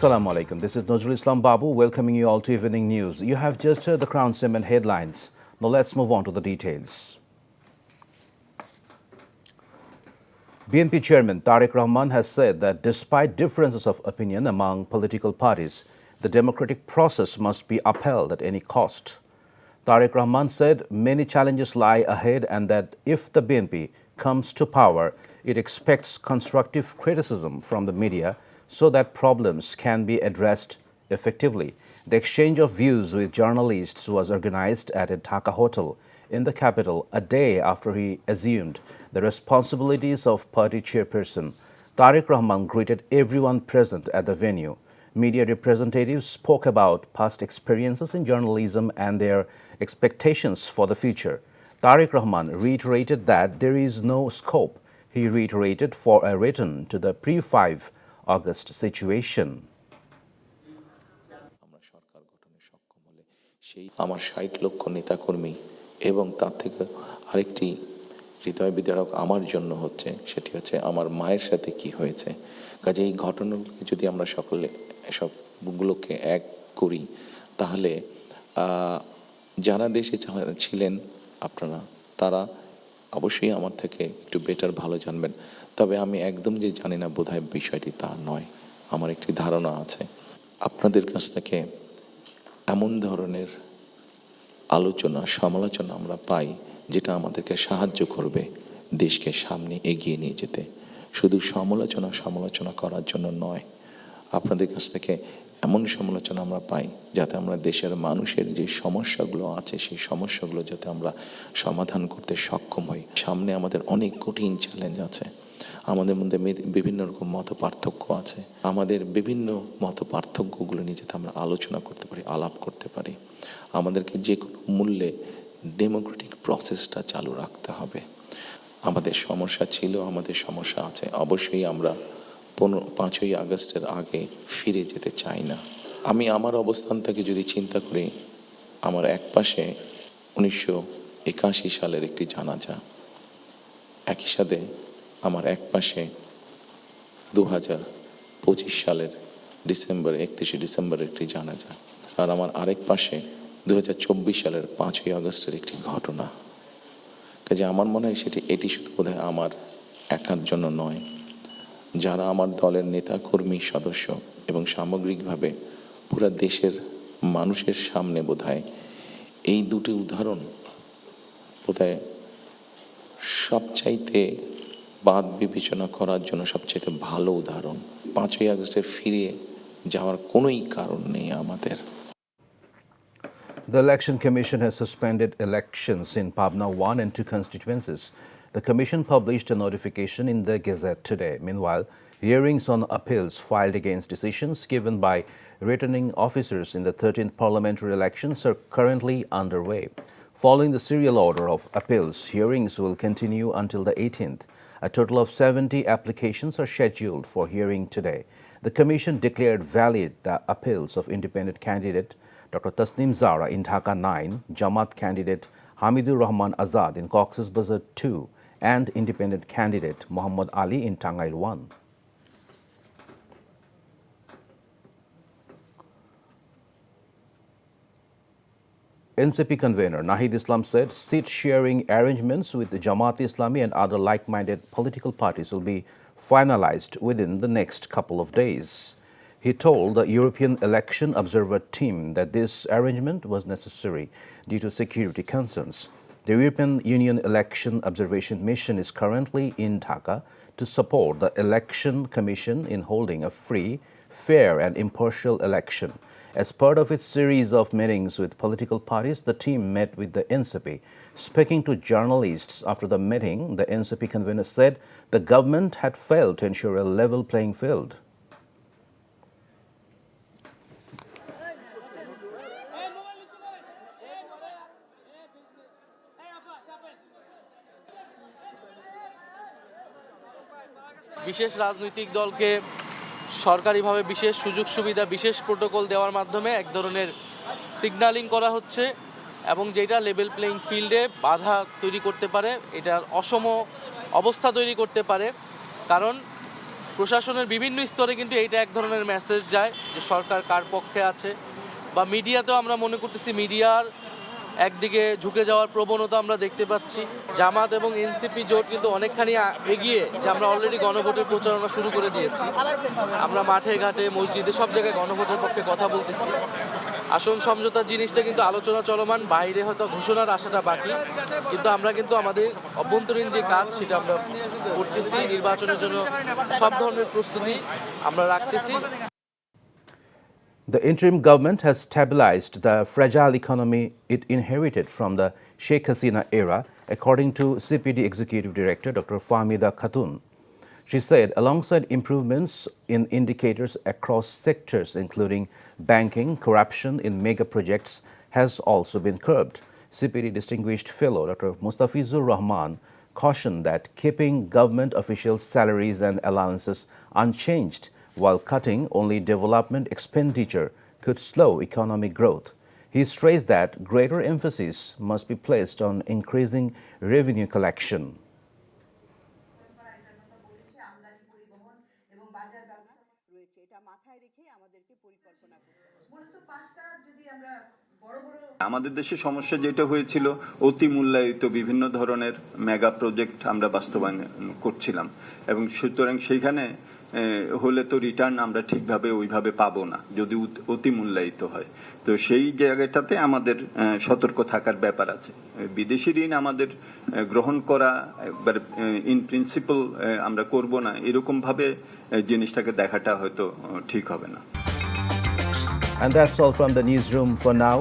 Assalamu alaikum. This is Nazrul Islam Babu welcoming you all to Evening News. You have just heard the Crown Cement headlines. Now let's move on to the details. BNP Chairman Tariq Rahman has said that despite differences of opinion among political parties, the democratic process must be upheld at any cost. Tariq Rahman said many challenges lie ahead and that if the BNP comes to power, it expects constructive criticism from the media so that problems can be addressed effectively. The exchange of views with journalists was organized at a Dhaka hotel in the capital a day after he assumed the responsibilities of party chairperson. Tariq Rahman greeted everyone present at the venue. Media representatives spoke about past experiences in journalism and their expectations for the future. Tariq Rahman reiterated that there is no scope, he reiterated, for a return to the pre-5 August situation. আমার ৬০ লক্ষ নেতাকর্মী এবং তার থেকে আরেকটি হৃদয় বিদারক আমার জন্য হচ্ছে, সেটি হচ্ছে আমার মায়ের সাথে কি হয়েছে। কাজে এই ঘটনাগুলোকে যদি আমরা সকলে সবগুলোকে এক করি, তাহলে যারা দেশে ছিলেন আপনারা, তারা অবশ্যই আমার থেকে একটু বেটার ভালো জানবেন। তবে আমি একদম যে জানি না বোধহয় বিষয়টি তা নয়, আমার একটি ধারণা আছে। আপনাদের কাছ থেকে এমন ধরনের আলোচনা সমালোচনা আমরা পাই যেটা আমাদেরকে সাহায্য করবে দেশকে সামনে এগিয়ে নিয়ে যেতে। শুধু সমালোচনা করার জন্য নয়, আপনাদের কাছ থেকে এমন সমালোচনা আমরা পাই যাতে আমরা দেশের মানুষের যে সমস্যাগুলো আছে সেই সমস্যাগুলো যাতে আমরা সমাধান করতে সক্ষম হই। সামনে আমাদের অনেক কঠিন চ্যালেঞ্জ আছে, আমাদের মধ্যে বিভিন্ন রকম মত পার্থক্য আছে। আমাদের বিভিন্ন মত পার্থক্যগুলো নিয়ে যাতে আমরা আলোচনা করতে পারি, আলাপ করতে পারি। আমাদেরকে যে কোনো মূল্যে ডেমোক্রেটিক প্রসেসটা চালু রাখতে হবে। আমাদের সমস্যা ছিল, আমাদের সমস্যা আছে। অবশ্যই আমরা 5ই আগস্টের আগে ফিরে যেতে চাই না। আমি আমার অবস্থান থেকে যদি চিন্তা করি, আমার এক পাশে 1981 সালের একটি জানাজা, একই সাথে আমার এক পাশে 2025 সালের 31 ডিসেম্বরের একটি জানাজা, আর আমার আরেক পাশে 2024 সালের 5ই আগস্টের একটি ঘটনা। কাজে আমার মনে হয় এটি শুধু বোধহয় আমার একার জন্য নয়, যারা আমার দলের নেতা কর্মী সদস্য এবং সামগ্রিকভাবে পুরো দেশের মানুষের সামনে বোধহয় এই দুটি উদাহরণ বোধহয় সবচাইতে বাদ বিবেচনা করার জন্য সবচাইতে ভালো উদাহরণ। 5ই আগস্টে ফিরে যাওয়ার কোনোই কারণ নেই আমাদের। The Election Commission has suspended elections in Pabna 1 and 2 constituencies. The Commission published a notification in the Gazette today. Meanwhile, hearings on appeals filed against decisions given by returning officers in the 13th parliamentary elections are currently underway. Following the serial order of appeals, hearings will continue until the 18th. A total of 70 applications are scheduled for hearing today. The Commission declared valid the appeals of independent candidate Dr. Tasneem Zara in Dhaka 9, Jamaat candidate Hamidur Rahman Azad in Cox's Bazar 2, and independent candidate Muhammad Ali in Tangail 1. NCP convener Nahid Islam said seat-sharing arrangements with the Jamaat Islami and other like-minded political parties will be finalized within the next couple of days. He told the European Election Observer team that this arrangement was necessary due to security concerns. The European Union Election Observation Mission is currently in Dhaka to support the Election Commission in holding a free, fair and impartial election. As part of its series of meetings with political parties, the team met with the NCP. Speaking to journalists after the meeting, the NCP convener said the government had failed to ensure a level playing field. বিশেষ রাজনৈতিক দলকে সরকারিভাবে বিশেষ সুযোগ সুবিধা, বিশেষ protocol দেওয়ার মাধ্যমে এক ধরনের সিগন্যালিং করা হচ্ছে এবং যেটা লেভেল প্লেইং ফিল্ডে বাধা তৈরি করতে পারে, এটার অসম অবস্থা তৈরি করতে পারে। কারণ প্রশাসনের বিভিন্ন স্তরে কিন্তু এইটা এক ধরনের মেসেজ যায় যে সরকার কার পক্ষে আছে, বা মিডিয়াতেও আমরা মনে করতেছি মিডিয়ার একদিকে ঝুঁকে যাওয়ার প্রবণতা আমরা দেখতে পাচ্ছি। জামাত এবং এনসিপি জোট কিন্তু অনেকখানি এগিয়ে, যে আমরা অলরেডি গণভোটের প্রচারণা শুরু করে দিয়েছি। আমরা মাঠে ঘাটে মসজিদে সব জায়গায় গণভোটের পক্ষে কথা বলতেছি। আসন সমঝোতার জিনিসটা কিন্তু আলোচনা চলমান, বাইরে হয়তো ঘোষণার আশাটা বাকি, কিন্তু আমরা কিন্তু আমাদের অভ্যন্তরীণ যে কাজ সেটা আমরা করতেছি। নির্বাচনের জন্য সব ধরনের প্রস্তুতি আমরা রাখতেছি। The interim government has stabilized the fragile economy it inherited from the Sheikh Hasina era, according to CPD Executive Director Dr. Fahmida Khatun. She said alongside improvements in indicators across sectors including banking, corruption in mega projects has also been curbed. CPD Distinguished Fellow Dr. Mustafizur Rahman cautioned that keeping government officials' salaries and allowances unchanged while cutting only development expenditure could slow economic growth. He stressed that greater emphasis must be placed on increasing revenue collection. আমাদের দেশে সমস্যা যেটা হয়েছিল, অতি মূল্যায়িত বিভিন্ন ধরনের mega project আমরা বাস্তবায়ন করছিলাম, এবং সুতরাং সেইখানে হলে তো রিটার্ন আমরা ঠিকভাবে ওইভাবে পাবো না যদি অতি মূল্যায়িত হয়। তো সেই জায়গাটাতে আমাদের সতর্ক থাকার ব্যাপার আছে। বিদেশি ঋণ আমাদের গ্রহণ করা একবার ইন প্রিন্সিপাল আমরা করব না, এরকম ভাবে জিনিসটাকে দেখাটা হয়তো ঠিক হবে না। And that's all from the newsroom for now.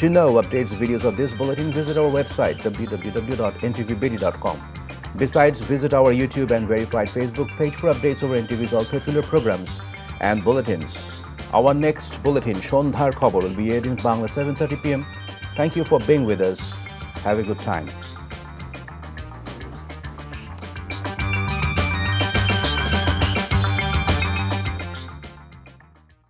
To know updates, videos of this bulletin, visit our website www.ntvbd.com. Besides, visit our YouTube and verified Facebook page for updates over NTV's all popular programs and bulletins. Our next bulletin, Shondhar Khobor, will be aired in Bangla at 7:30 p.m. Thank you for being with us. Have a good time.